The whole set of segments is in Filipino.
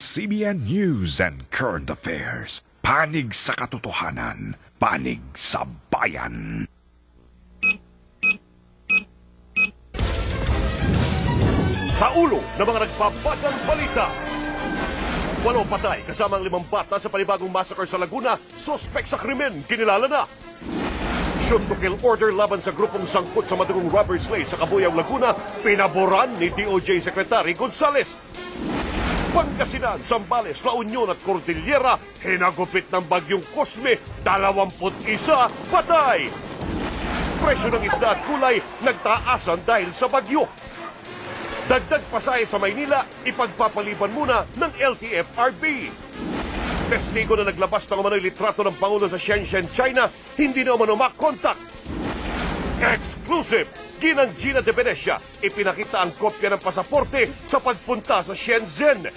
CBN News and Current Affairs. Panig sa katotohanan, panig sa bayan. Sa ulo ng mga nagbabagang balita. 8 patay kasama ang 5 bata sa panibagong massacre sa Laguna. Suspek sa krimen, kinilala na. Shoot to kill order laban sa grupong sangkot sa madugong rubber slay sa Cabuyao, Laguna. Pinaboran ni DOJ Secretary Gonzales. Pangasinan, Zambales, La Union at Cordillera, hinagupit ng bagyong Cosme, 21 patay. Presyo ng isda at kulay nagtaasan dahil sa bagyo. Dagdag pasahe sa Maynila, ipagpapaliban muna ng LTFRB. Testigo na naglabas ng umano'y litrato ng Pangulo sa Shenzhen, China, hindi na umano makontak. Exclusive! Ginang Gina de Venecia, ipinakita ang kopya ng pasaporte sa pagpunta sa Shenzhen.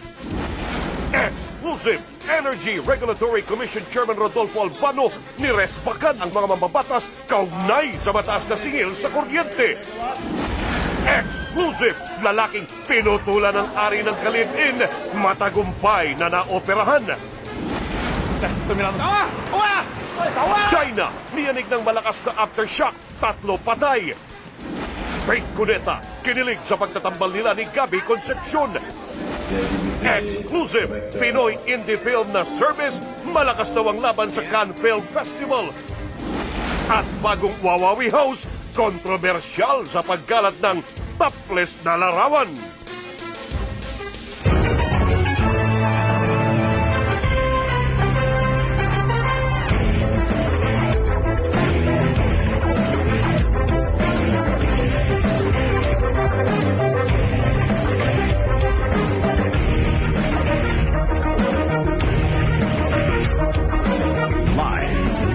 Exclusive! Energy Regulatory Commission Chairman Rodolfo Albano niresbakan ang mga mambabatas kaugnay sa mataas na singil sa kuryente. Exclusive! Lalaking pinutulan ng ari ng kalibin, matagumpay na naoperahan. China, niyanig ng malakas na aftershock, 3 patay. Fake Cuneta, kinilig sa pagtatambal nila ni Gabby Concepcion. Exclusive, Pinoy indie film na service, malakas daw ang laban sa Cannes Film Festival. At bagong Wawawi House, kontrobersyal sa pagkalat ng topless na larawan.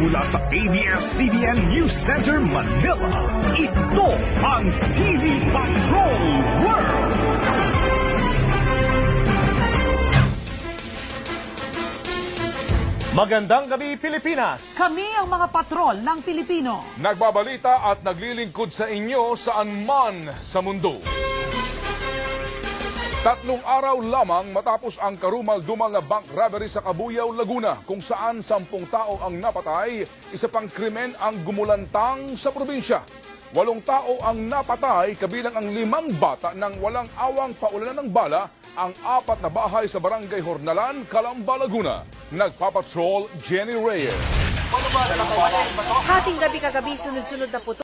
Mula sa ABS-CBN News Center, Manila, ito ang TV Patrol World! Magandang gabi, Pilipinas! Kami ang mga patrol ng Pilipino. Nagbabalita at naglilingkod sa inyo saan man sa mundo. 3 araw lamang matapos ang karumal-dumal na bank robbery sa Cabuyao, Laguna, kung saan 10 tao ang napatay, isa pang krimen ang gumulantang sa probinsya. 8 tao ang napatay, kabilang ang 5 bata nang walang awang paulanan ng bala, ang 4 na bahay sa barangay Hornalan, Calamba, Laguna. Nagpapatrol, Jenny Reyes. Hating gabi kagabi, sunod-sunod na puto